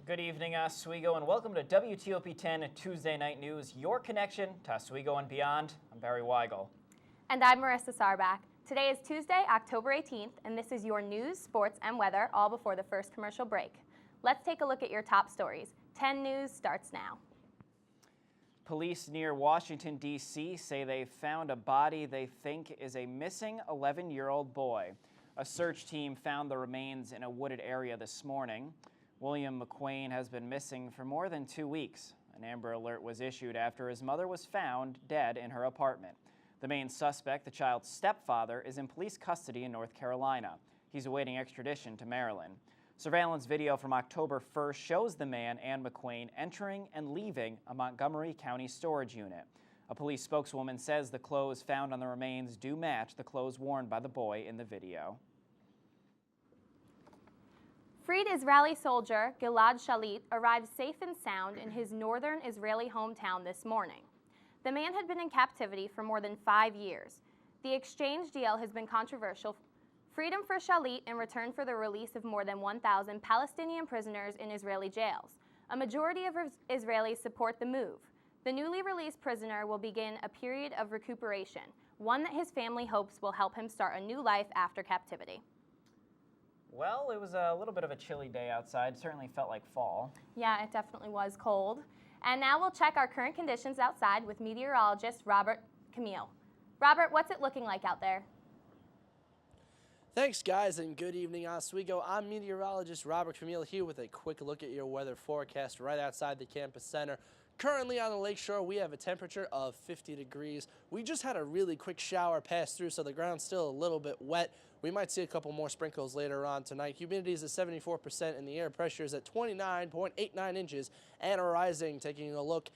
Good evening, Oswego, and welcome to WTOP 10 Tuesday Night News, your connection to Oswego and beyond. I'm Barry Weigel. And I'm Marissa Sarbach. Today is Tuesday, October 18th, and this is your news, sports, and weather, all before the first commercial break. Let's take a look at your top stories. 10 News starts now. Police near Washington, D.C. say they found a body they think is a missing 11-year-old boy. A search team found the remains in a wooded area this morning. William McQuain has been missing for more than 2 weeks. An Amber Alert was issued after his mother was found dead in her apartment. The main suspect, the child's stepfather, is in police custody in North Carolina. He's awaiting extradition to Maryland. Surveillance video from October 1st shows the man and McQuain entering and leaving a Montgomery County storage unit. A police spokeswoman says the clothes found on the remains do match the clothes worn by the boy in the video. Freed Israeli soldier Gilad Shalit arrived safe and sound in his northern Israeli hometown this morning. The man had been in captivity for more than 5 years. The exchange deal has been controversial. Freedom for Shalit in return for the release of more than 1,000 Palestinian prisoners in Israeli jails. A majority of Israelis support the move. The newly released prisoner will begin a period of recuperation, one that his family hopes will help him start a new life after captivity. Well, it was a little bit of a chilly day outside. It certainly felt like fall. Yeah, it definitely was cold. And now we'll check our current conditions outside with meteorologist Robert Camille. Robert, what's it looking like out there? Thanks, guys, and good evening, Oswego. I'm meteorologist Robert Camille here with a quick look at your weather forecast right outside the campus center. Currently on the lakeshore, we have a temperature of 50 degrees. We just had a really quick shower pass through, so the ground's still a little bit wet. We might see a couple more sprinkles later on tonight. Humidity is at 74% and the air pressure is at 29.89 inches and rising. Taking a look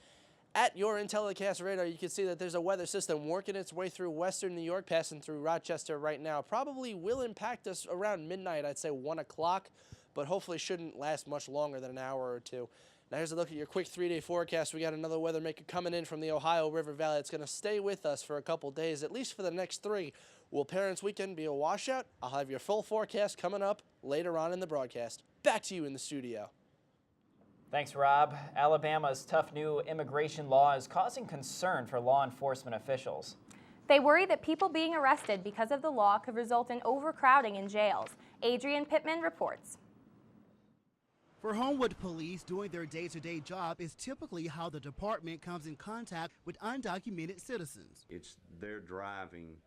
at your IntelliCast radar, you can see that there's a weather system working its way through western New York, passing through Rochester right now. Probably will impact us around midnight, I'd say 1 o'clock, but hopefully shouldn't last much longer than an hour or two. Now here's a look at your quick 3-day forecast. We got another weather maker coming in from the Ohio River Valley. It's going to stay with us for a couple days, at least for the next 3. Will Parents' Weekend be a washout? I'll have your full forecast coming up later on in the broadcast. Back to you in the studio. Thanks, Rob. Alabama's tough new immigration law is causing concern for law enforcement officials. They worry that people being arrested because of the law could result in overcrowding in jails. Adrian Pittman reports. For Homewood Police, doing their day-to-day job is typically how the department comes in contact with undocumented citizens. It's their driving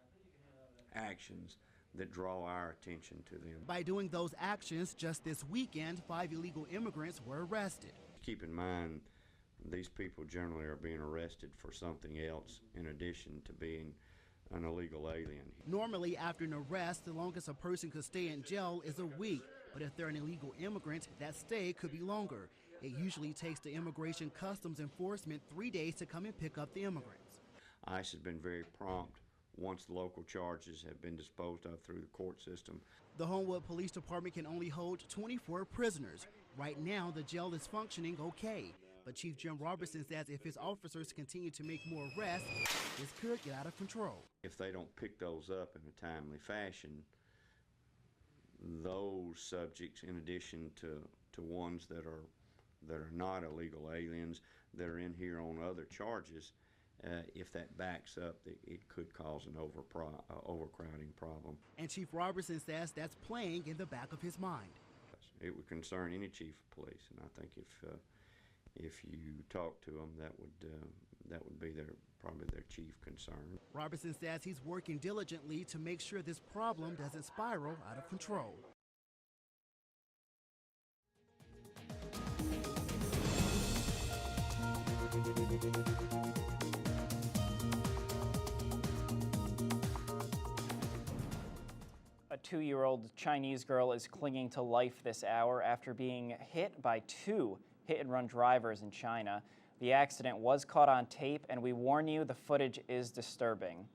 actions that draw our attention to them. By doing those actions, just this weekend, 5 illegal immigrants were arrested. Keep in mind, these people generally are being arrested for something else in addition to being an illegal alien. Normally, after an arrest, the longest a person could stay in jail is a week. But if they're an illegal immigrant, that stay could be longer. It usually takes the Immigration Customs Enforcement 3 days to come and pick up the immigrants. ICE has been very prompt once the local charges have been disposed of through the court system. The Homewood Police Department can only hold 24 prisoners. Right now, the jail is functioning okay. But Chief Jim Robertson says if his officers continue to make more arrests, this could get out of control. If they don't pick those up in a timely fashion, those subjects, in addition to ones that are not illegal aliens, that are in here on other charges, if that backs up, it could cause an overcrowding problem. And Chief Robertson says that's playing in the back of his mind. It would concern any chief of police, and I think if you talk to them, that would be probably their chief concern. Robertson says he's working diligently to make sure this problem doesn't spiral out of control. A 2-year-old Chinese girl is clinging to life this hour after being hit by 2 hit-and-run drivers in China. The accident was caught on tape, and we warn you, the footage is disturbing.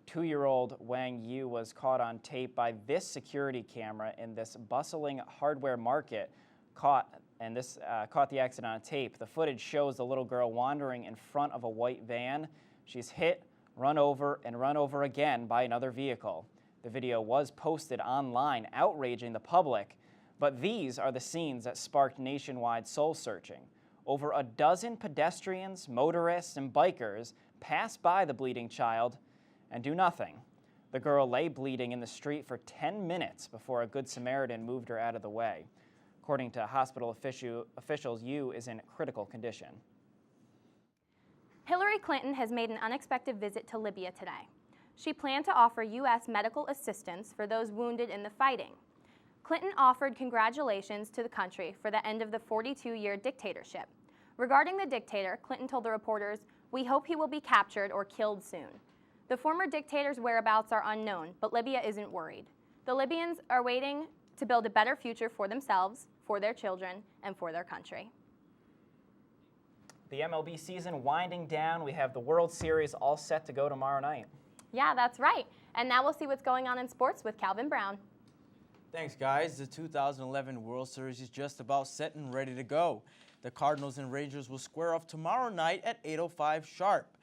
2-year-old Wang Yu was caught on tape by this security camera in this bustling hardware market. Caught the accident on tape. The footage shows the little girl wandering in front of a white van. She's hit, run over, and run over again by another vehicle. The video was posted online, outraging the public. But these are the scenes that sparked nationwide soul searching. Over a dozen pedestrians, motorists, and bikers pass by the bleeding child and do nothing. The girl lay bleeding in the street for 10 minutes before a Good Samaritan moved her out of the way. According to hospital officials, Yu is in critical condition. Hillary Clinton has made an unexpected visit to Libya today. She planned to offer U.S. medical assistance for those wounded in the fighting. Clinton offered congratulations to the country for the end of the 42-year dictatorship. Regarding the dictator, Clinton told the reporters, "We hope he will be captured or killed soon." The former dictator's whereabouts are unknown, but Libya isn't worried. The Libyans are waiting to build a better future for themselves, for their children, and for their country. The MLB season winding down. We have the World Series all set to go tomorrow night. Yeah, that's right. And now we'll see what's going on in sports with Calvin Brown. Thanks, guys. The 2011 World Series is just about set and ready to go. The Cardinals and Rangers will square off tomorrow night at 8:05 sharp.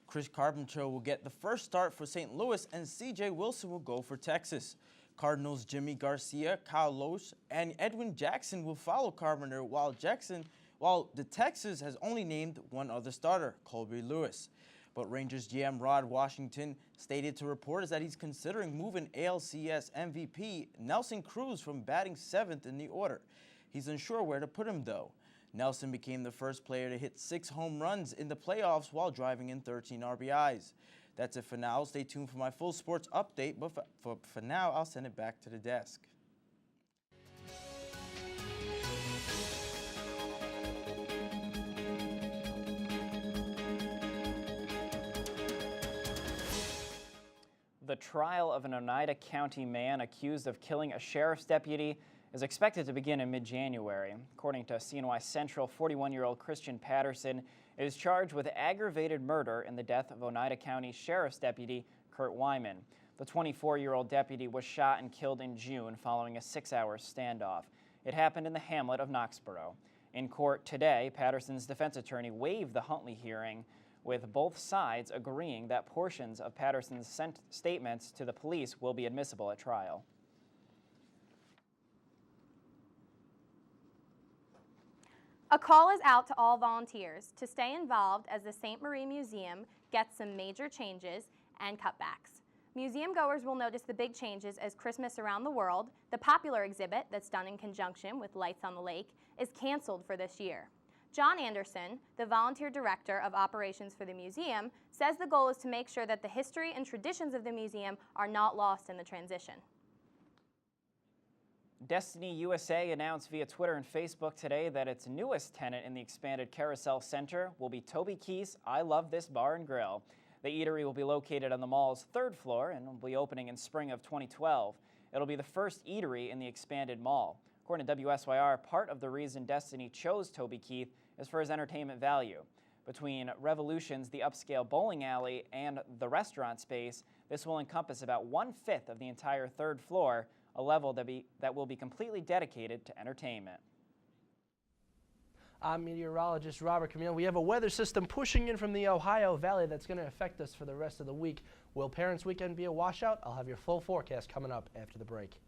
Chris Carpenter will get the first start for St. Louis, and C.J. Wilson will go for Texas. Cardinals' Jimmy Garcia, Kyle Lohse, and Edwin Jackson will follow Carpenter, while the Texas has only named one other starter, Colby Lewis. But Rangers GM Rod Washington stated to reporters that he's considering moving ALCS MVP Nelson Cruz from batting 7th in the order. He's unsure where to put him, though. Nelson became the first player to hit 6 home runs in the playoffs while driving in 13 RBIs. That's it for now. Stay tuned for my full sports update, but for now, I'll send it back to the desk. The trial of an Oneida County man accused of killing a sheriff's deputy is expected to begin in mid-January. According to CNY Central, 41-year-old Christian Patterson is charged with aggravated murder in the death of Oneida County Sheriff's Deputy Kurt Wyman. The 24-year-old deputy was shot and killed in June following a 6-hour standoff. It happened in the hamlet of Knoxboro. In court today, Patterson's defense attorney waived the Huntley hearing, with both sides agreeing that portions of Patterson's statements to the police will be admissible at trial. A call is out to all volunteers to stay involved as the St. Marie Museum gets some major changes and cutbacks. Museum goers will notice the big changes as Christmas Around the World, the popular exhibit that's done in conjunction with Lights on the Lake, is canceled for this year. John Anderson, the volunteer director of operations for the museum, says the goal is to make sure that the history and traditions of the museum are not lost in the transition. Destiny USA announced via Twitter and Facebook today that its newest tenant in the expanded Carousel Center will be Toby Keith's I Love This Bar and Grill. The eatery will be located on the mall's 3rd floor and will be opening in spring of 2012. It'll be the first eatery in the expanded mall. According to WSYR, part of the reason Destiny chose Toby Keith is for his entertainment value. Between Revolution's the upscale bowling alley and the restaurant space, this will encompass about 1/5 of the entire 3rd floor, a level that will be completely dedicated to entertainment. I'm meteorologist Robert Camille. We have a weather system pushing in from the Ohio Valley that's going to affect us for the rest of the week. Will Parents' Weekend be a washout? I'll have your full forecast coming up after the break.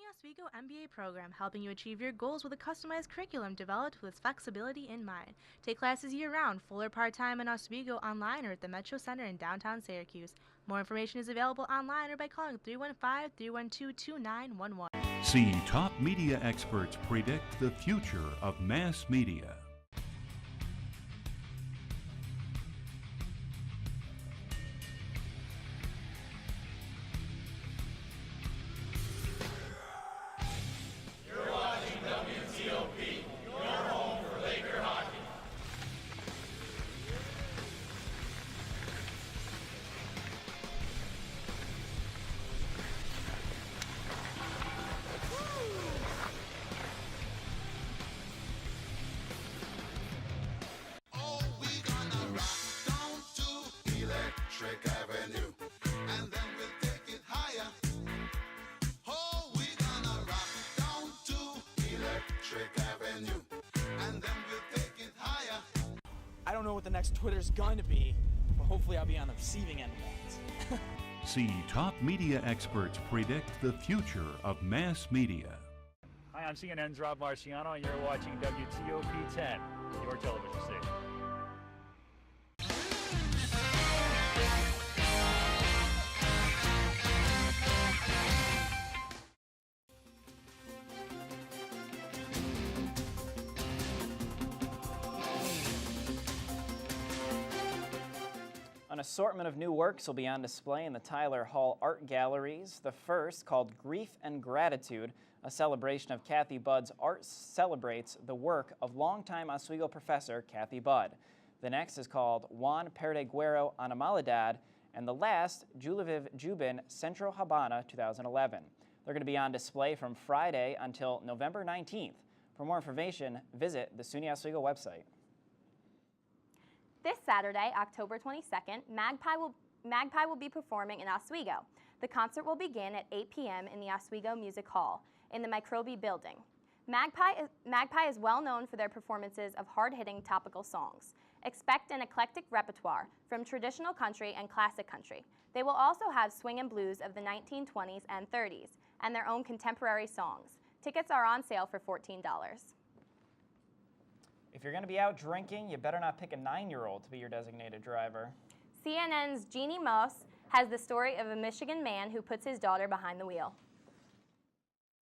Oswego MBA program, helping you achieve your goals with a customized curriculum developed with flexibility in mind. Take classes year-round, full or part-time in Oswego, online or at the Metro Center in downtown Syracuse. More information is available online or by calling 315-312-2911. See top media experts predict the future of mass media. don't know what the next Twitter's going to be, but hopefully I'll be on the receiving end of that. See top media experts predict the future of mass media. Hi, I'm CNN's Rob Marciano, and you're watching WTOP 10, your television station. An assortment of new works will be on display in the Tyler Hall Art Galleries. The first, called Grief and Gratitude, a celebration of Kathy Budd's art, celebrates the work of longtime Oswego professor Kathy Budd. The next is called Juan Perdeguero Anamalidad, and the last, Juliviv Jubin Centro Habana 2011. They're going to be on display from Friday until November 19th. For more information, visit the SUNY Oswego website. This Saturday, October 22nd, Magpie will be performing in Oswego. The concert will begin at 8 p.m. in the Oswego Music Hall in the Microbi building. Magpie is well known for their performances of hard-hitting topical songs. Expect an eclectic repertoire from traditional country and classic country. They will also have swing and blues of the 1920s and 30s and their own contemporary songs. Tickets are on sale for $14. If you're going to be out drinking, you better not pick a 9-year-old to be your designated driver. CNN's Jeannie Moss has the story of a Michigan man who puts his daughter behind the wheel.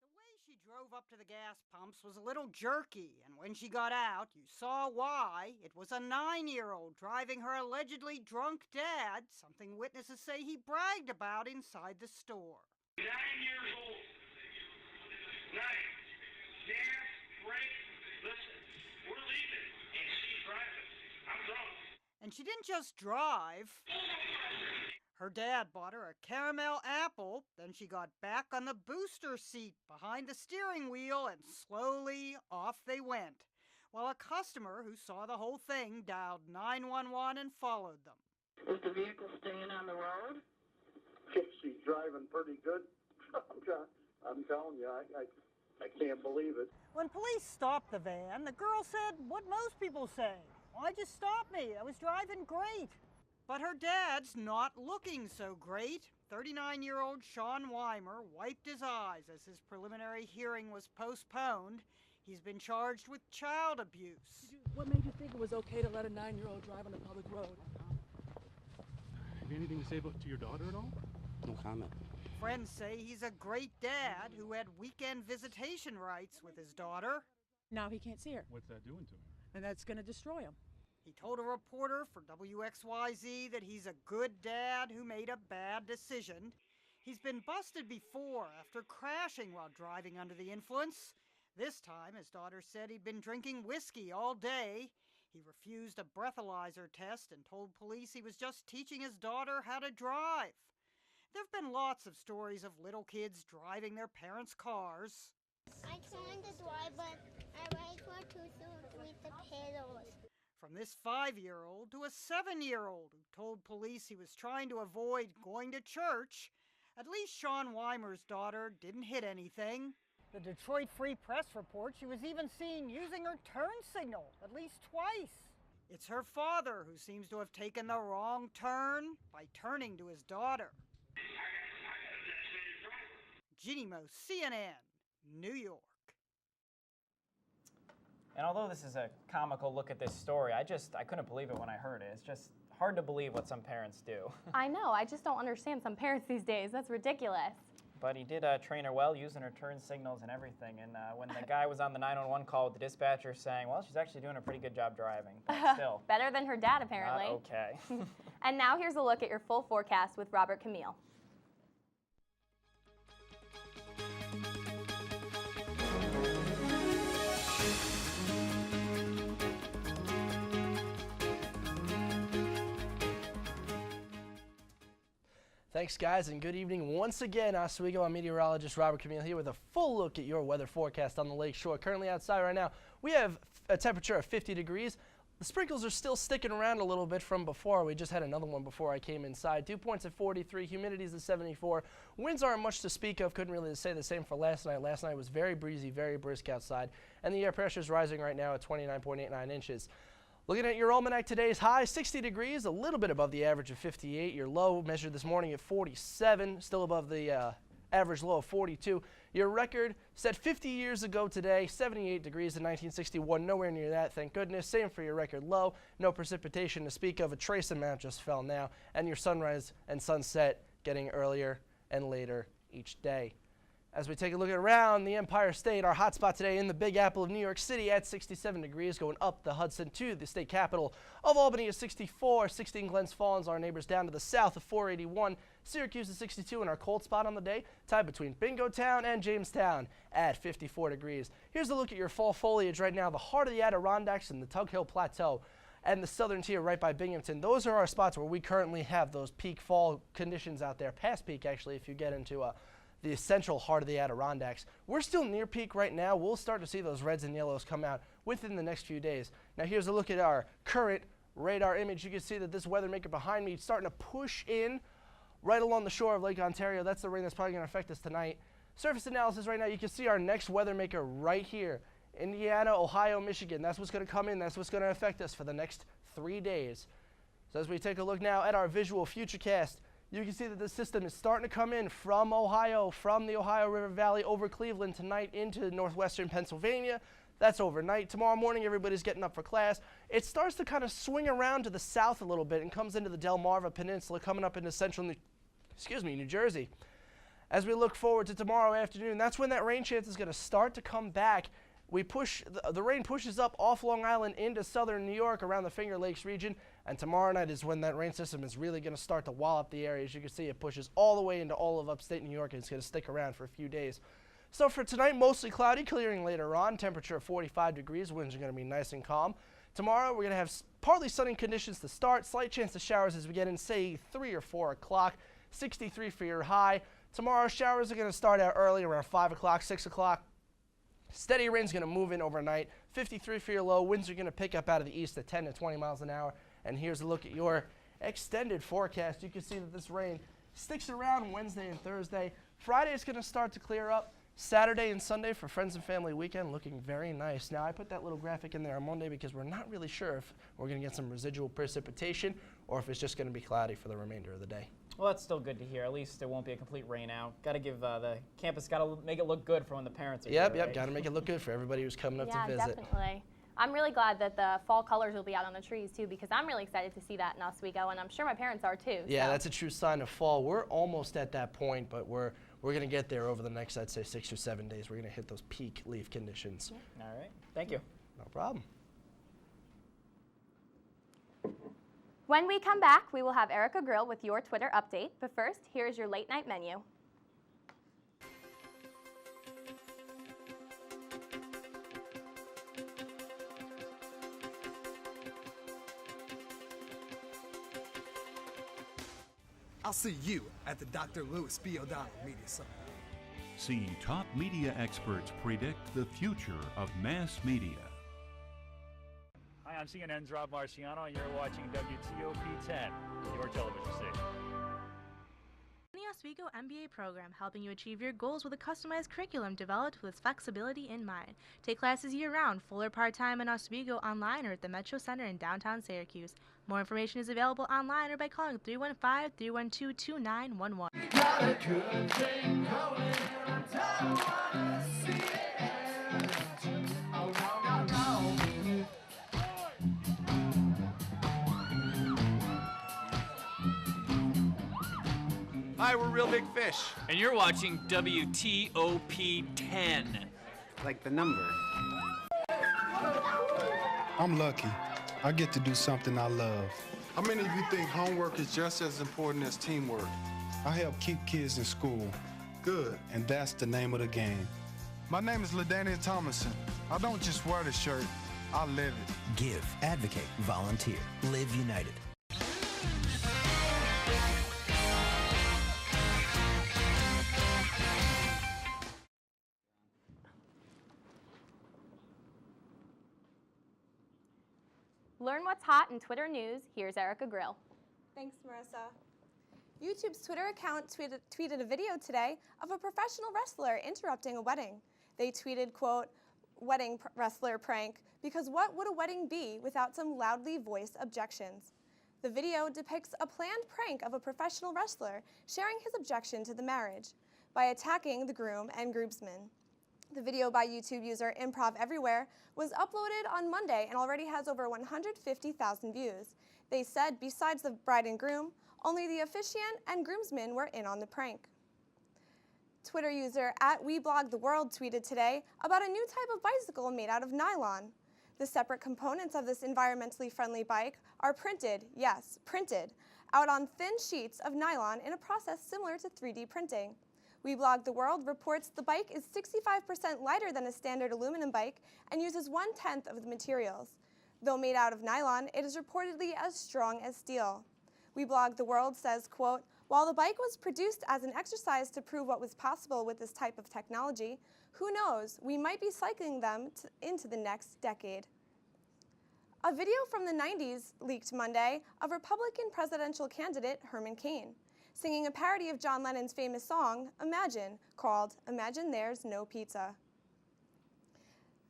The way she drove up to the gas pumps was a little jerky, and when she got out, you saw why. It was a 9-year-old driving her allegedly drunk dad, something witnesses say he bragged about inside the store. 9 years old. 9. Gas, brake, listen, we're leaving, and she's driving. I'm drunk. And she didn't just drive. Her dad bought her a caramel apple, then she got back on the booster seat behind the steering wheel, and slowly off they went, while a customer who saw the whole thing dialed 911 and followed them. Is the vehicle staying on the road? She's driving pretty good. I'm telling you, I can't believe it. When police stopped the van, the girl said what most people say. Why'd you stop me? I was driving great. But her dad's not looking so great. 39-year-old Sean Weimer wiped his eyes as his preliminary hearing was postponed. He's been charged with child abuse. What made you think it was okay to let a 9-year-old drive on a public road? Have you anything to say to your daughter at all? No comment. Friends say he's a great dad who had weekend visitation rights with his daughter. Now he can't see her. What's that doing to him? And that's going to destroy him. He told a reporter for WXYZ that he's a good dad who made a bad decision. He's been busted before after crashing while driving under the influence. This time, his daughter said he'd been drinking whiskey all day. He refused a breathalyzer test and told police he was just teaching his daughter how to drive. There have been lots of stories of little kids driving their parents' cars. I tried to drive, but I ride for too soon with the pedals. From this 5-year-old to a 7-year-old who told police he was trying to avoid going to church. At least Sean Weimer's daughter didn't hit anything. The Detroit Free Press reports she was even seen using her turn signal at least twice. It's her father who seems to have taken the wrong turn by turning to his daughter. Jeannie Moss, CNN, New York. And although this is a comical look at this story, I couldn't believe it when I heard it. It's just hard to believe what some parents do. I know, I just don't understand some parents these days. That's ridiculous. But he did train her well, using her turn signals and everything. And when the guy was on the 911 call with the dispatcher saying, well, she's actually doing a pretty good job driving, but still. Better than her dad, apparently. Not okay. And now here's a look at your full forecast with Robert Camille. Thanks, guys, and good evening once again. Oswego, I'm meteorologist Robert Camille here with a full look at your weather forecast on the lake shore. Currently outside right now, we have a temperature of 50 degrees. The sprinkles are still sticking around a little bit from before. We just had another one before I came inside. Dew points at 43, humidity is at 74. Winds aren't much to speak of. Couldn't really say the same for last night. Last night was very breezy, very brisk outside, and the air pressure is rising right now at 29.89 inches. Looking at your almanac, today's high, 60 degrees, a little bit above the average of 58. Your low measured this morning at 47, still above the average low of 42. Your record set 50 years ago today, 78 degrees in 1961, nowhere near that, thank goodness. Same for your record low, no precipitation to speak of, a trace amount just fell now, and your sunrise and sunset getting earlier and later each day. As we take a look around the Empire State, our hot spot today in the Big Apple of New York City at 67 degrees, going up the Hudson to the state capital of Albany at 64, 16 Glens Falls, our neighbors down to the south of 481, Syracuse at 62, and our cold spot on the day, tied between Bingotown and Jamestown at 54 degrees. Here's a look at your fall foliage right now, the heart of the Adirondacks and the Tug Hill Plateau and the southern tier right by Binghamton. Those are our spots where we currently have those peak fall conditions out there, past peak actually if you get into the central heart of the Adirondacks. We're still near peak right now. We'll start to see those reds and yellows come out within the next few days. Now here's a look at our current radar image. You can see that this weather maker behind me is starting to push in right along the shore of Lake Ontario. That's the rain that's probably going to affect us tonight. Surface analysis right now, you can see our next weather maker right here. Indiana, Ohio, Michigan. That's what's going to come in. That's what's going to affect us for the next 3 days. So as we take a look now at our visual futurecast, you can see that the system is starting to come in from Ohio, from the Ohio River Valley over Cleveland tonight into northwestern Pennsylvania. That's overnight. Tomorrow morning, everybody's getting up for class. It starts to kind of swing around to the south a little bit and comes into the Delmarva Peninsula, coming up into central New Jersey. As we look forward to tomorrow afternoon, that's when that rain chance is going to start to come back. We push the rain pushes up off Long Island into southern New York around the Finger Lakes region, and tomorrow night is when that rain system is really going to start to wallop the area. As you can see, it pushes all the way into all of upstate New York, and it's going to stick around for a few days. So for tonight, mostly cloudy, clearing later on. Temperature of 45 degrees. Winds are going to be nice and calm. Tomorrow, we're going to have partly sunny conditions to start. Slight chance of showers as we get in, say, 3 or 4 o'clock. 63 for your high. Tomorrow, showers are going to start out early, around 5 o'clock, 6 o'clock. Steady rain's going to move in overnight. 53 for your low. Winds are going to pick up out of the east at 10 to 20 miles an hour. And here's a look at your extended forecast. You can see that this rain sticks around Wednesday and Thursday. Friday is going to start to clear up. Saturday and Sunday for Friends and Family Weekend looking very nice. Now, I put that little graphic in there on Monday because we're not really sure if we're going to get some residual precipitation or if it's just going to be cloudy for the remainder of the day. Well, that's still good to hear. At least it won't be a complete rain out. Got to give the campus, got to make it look good for when the parents are here. Yep, got to make it look good for everybody who's coming up to visit. Yeah, definitely. I'm really glad that the fall colors will be out on the trees, too, because I'm really excited to see that in Oswego, and I'm sure my parents are, too. Yeah, that's a true sign of fall. We're almost at that point, but we're going to get there over the next, I'd say, 6 or 7 days. We're going to hit those peak leaf conditions. Yeah. All right. Thank you. No problem. When we come back, we will have Erica Grill with your Twitter update. But first, here's your late night menu. I'll see you at the Dr. Lewis B. O'Donnell Media Summit. See top media experts predict the future of mass media. Hi, I'm CNN's Rob Marciano, and you're watching WTOP 10, your television station. The Oswego MBA program, helping you achieve your goals with a customized curriculum developed with fflexibility in mind. Take classes year-round, full or part-time in Oswego, online or at the Metro Center in downtown Syracuse. More information is available online or by calling 315-312-2911. Hi, we're Real Big Fish. And you're watching WTOP 10. Like the number. I'm lucky. I get to do something I love. How many of you think homework is just as important as teamwork? I help keep kids in school. Good. And that's the name of the game. My name is LaDainian Thomason. I don't just wear the shirt, I live it. Give, advocate, volunteer. Live United. Learn what's hot in Twitter news. Here's Erica Grill. Thanks, Marissa. YouTube's Twitter account tweeted a video today of a professional wrestler interrupting a wedding. They tweeted, quote, wrestler prank because what would a wedding be without some loudly voiced objections? The video depicts a planned prank of a professional wrestler sharing his objection to the marriage by attacking the groom and groomsmen. The video by YouTube user Improv Everywhere was uploaded on Monday and already has over 150,000 views. They said besides the bride and groom, only the officiant and groomsmen were in on the prank. Twitter user @WeBlogTheWorld tweeted today about a new type of bicycle made out of nylon. The separate components of this environmentally friendly bike are printed, yes, printed, out on thin sheets of nylon in a process similar to 3D printing. WeBlogTheWorld reports the bike is 65% lighter than a standard aluminum bike and uses 1/10 of the materials. Though made out of nylon, it is reportedly as strong as steel. WeBlogTheWorld says, quote, "While the bike was produced as an exercise to prove what was possible with this type of technology, who knows, we might be cycling them into the next decade." A video from the 90s leaked Monday of Republican presidential candidate Herman Cain singing a parody of John Lennon's famous song, Imagine, called Imagine There's No Pizza.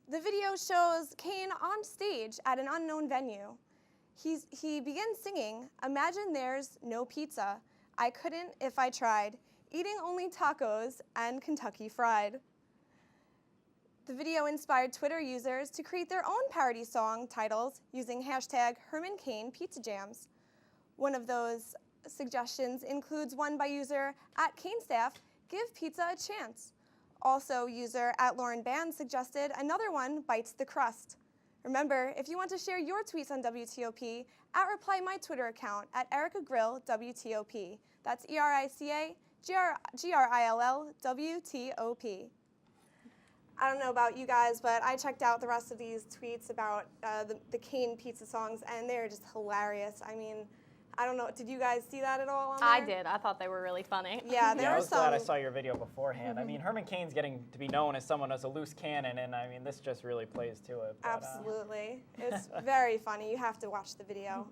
The video shows Cain on stage at an unknown venue. He begins singing, Imagine There's No Pizza, I couldn't if I tried, eating only tacos and Kentucky Fried. The video inspired Twitter users to create their own parody song titles using hashtag HermanCainPizzaJams. One of those suggestions includes one by user @CaneStaff, Give Pizza a Chance. Also, user @LaurenBand suggested another one, Bites the Crust. Remember, if you want to share your tweets on WTOP, @reply my Twitter account @EricaGrill WTOP. That's ERICAGRILL WTOP. I don't know about you guys, but I checked out the rest of these tweets about the Cain pizza songs, and they're just hilarious. I mean, I don't know, did you guys see that at all on there? I did. I thought they were really funny. Yeah, I was glad I saw your video beforehand. I mean, Herman Cain's getting to be known as someone as a loose cannon, and I mean, this just really plays to it. But, absolutely. It's very funny. You have to watch the video.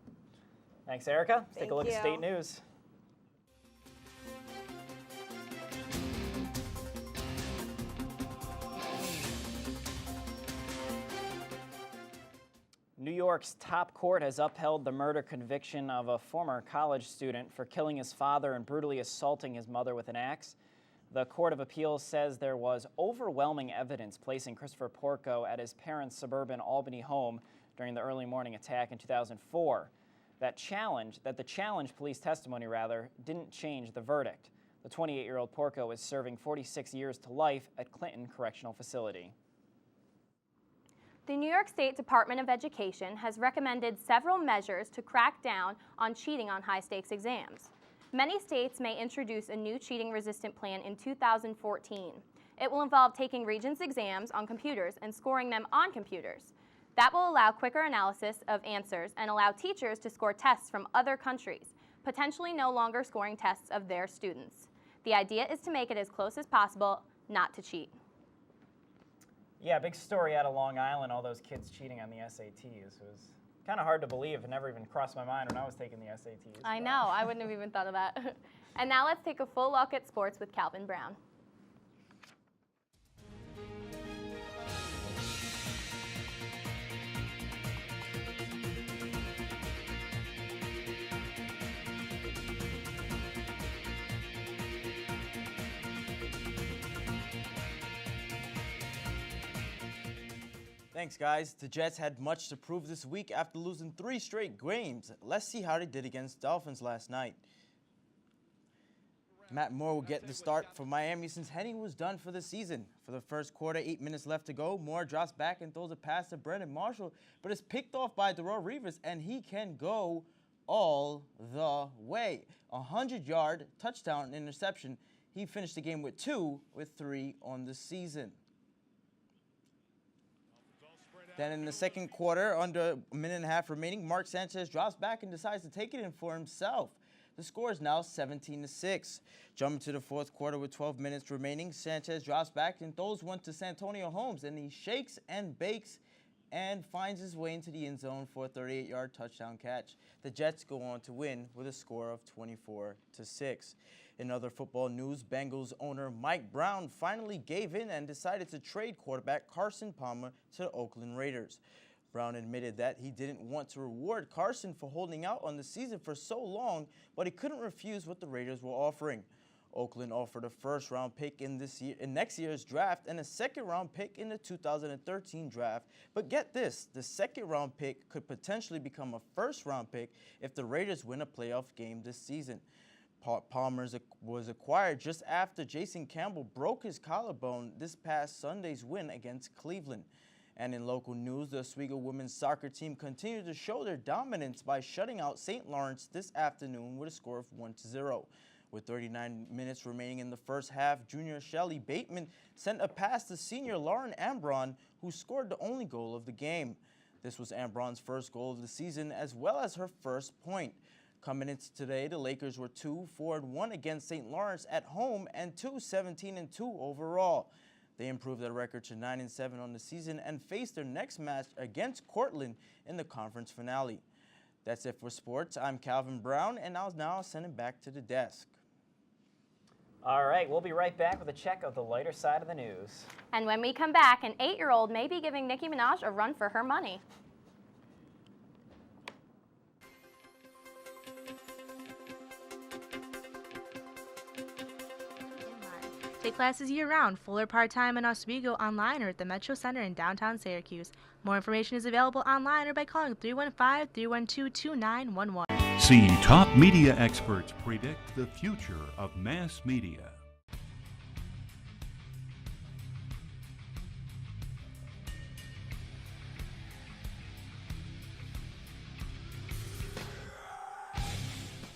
Thanks, Erica. Let's take a look Thank at you. state news. New York's top court has upheld the murder conviction of a former college student for killing his father and brutally assaulting his mother with an axe. The Court of Appeals says there was overwhelming evidence placing Christopher Porco at his parents' suburban Albany home during the early morning attack in 2004. The challenge police testimony didn't change the verdict. The 28-year-old Porco is serving 46 years to life at Clinton Correctional Facility. The New York State Department of Education has recommended several measures to crack down on cheating on high-stakes exams. Many states may introduce a new cheating-resistant plan in 2014. It will involve taking Regents exams on computers and scoring them on computers. That will allow quicker analysis of answers and allow teachers to score tests from other countries, potentially no longer scoring tests of their students. The idea is to make it as close as possible not to cheat. Yeah, big story out of Long Island, all those kids cheating on the SATs. It was kind of hard to believe. It never even crossed my mind when I was taking the SATs. I know, I wouldn't have even thought of that. And now let's take a full look at sports with Calvin Brown. Thanks, guys. The Jets had much to prove this week after losing 3 straight games. Let's see how they did against Dolphins last night. Matt Moore will get the start for Miami since Henny was done for the season. For the first quarter, 8 minutes left to go. Moore drops back and throws a pass to Brandon Marshall, but it's picked off by Darrell Revis, and he can go all the way. 100-yard touchdown interception. He finished the game with 2, with 3 on the season. Then in the second quarter, under a minute and a half remaining, Mark Sanchez drops back and decides to take it in for himself. The score is now 17-6. Jumping to the fourth quarter with 12 minutes remaining, Sanchez drops back and throws one to Santonio Holmes, and he shakes and bakes and finds his way into the end zone for a 38-yard touchdown catch. The Jets go on to win with a score of 24-6. In other football news, Bengals owner Mike Brown finally gave in and decided to trade quarterback Carson Palmer to the Oakland Raiders. Brown admitted that he didn't want to reward Carson for holding out on the season for so long, but he couldn't refuse what the Raiders were offering. Oakland offered a first-round pick in next year's draft and a second-round pick in the 2013 draft. But get this, the second-round pick could potentially become a first-round pick if the Raiders win a playoff game this season. Palmer was acquired just after Jason Campbell broke his collarbone this past Sunday's win against Cleveland. And in local news, the Oswego women's soccer team continued to show their dominance by shutting out St. Lawrence this afternoon with a score of 1-0. With 39 minutes remaining in the first half, junior Shelly Bateman sent a pass to senior Lauren Ambron, who scored the only goal of the game. This was Ambron's first goal of the season, as well as her first point. Coming into today, the Lakers were 2-4-1 against St. Lawrence at home and 2-17-2 overall. They improved their record to 9-7 on the season and faced their next match against Cortland in the conference finale. That's it for sports. I'm Calvin Brown, and I'll now send it back to the desk. All right, we'll be right back with a check of the lighter side of the news. And when we come back, an 8-year-old may be giving Nicki Minaj a run for her money. Take classes year-round, full or part-time in Oswego, online or at the Metro Center in downtown Syracuse. More information is available online or by calling 315-312-2911. See top media experts predict the future of mass media.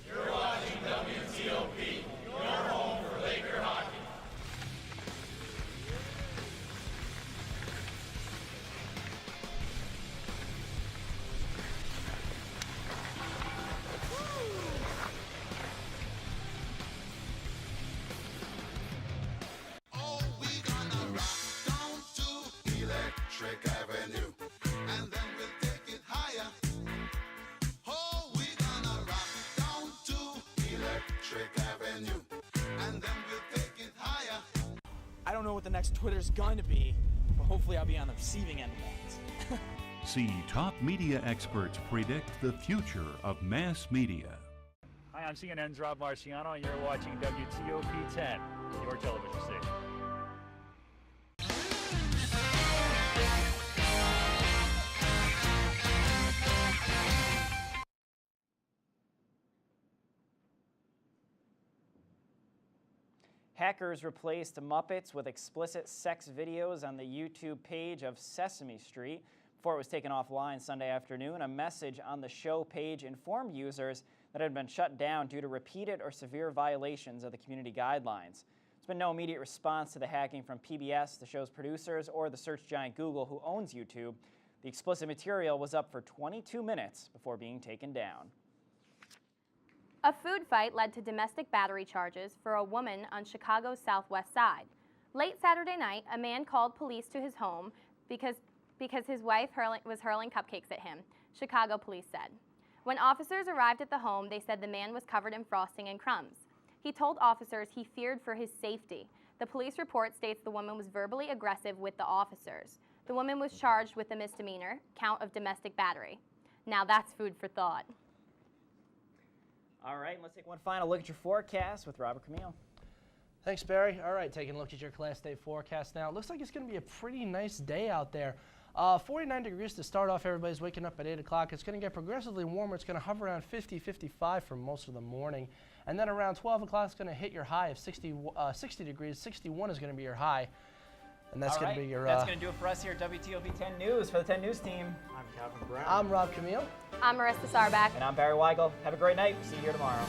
You're watching WTOP, your home for Laker hockey. Electric Avenue, and then we'll take it higher. Oh, we're gonna rock down to Electric Avenue, and then we'll take it higher. I don't know what the next Twitter's going to be, but hopefully I'll be on the receiving end of that. See top media experts predict the future of mass media. Hi, I'm CNN's Rob Marciano, and you're watching WTOP 10, your television station. Hackers replaced Muppets with explicit sex videos on the YouTube page of Sesame Street. Before it was taken offline Sunday afternoon, a message on the show page informed users that it had been shut down due to repeated or severe violations of the community guidelines. There's been no immediate response to the hacking from PBS, the show's producers, or the search giant Google, who owns YouTube. The explicit material was up for 22 minutes before being taken down. A food fight led to domestic battery charges for a woman on Chicago's southwest side. Late Saturday night, a man called police to his home because his wife was hurling cupcakes at him, Chicago police said. When officers arrived at the home, they said the man was covered in frosting and crumbs. He told officers he feared for his safety. The police report states the woman was verbally aggressive with the officers. The woman was charged with a misdemeanor, count of domestic battery. Now that's food for thought. All right, let's take one final look at your forecast with Robert Camille. Thanks, Barry. All right, taking a look at your Class Day forecast now. It looks like it's going to be a pretty nice day out there. 49 degrees to start off. Everybody's waking up at 8 o'clock. It's going to get progressively warmer. It's going to hover around 50, 55 for most of the morning. And then around 12 o'clock, it's going to hit your high of 60 degrees. 61 is going to be your high. And that's going to be your... That's going to do it for us here at WTOP 10 News. For the 10 News team, I'm Calvin Brown. I'm Rob Camille. I'm Marissa Sarback. And I'm Barry Weigel. Have a great night. See you here tomorrow.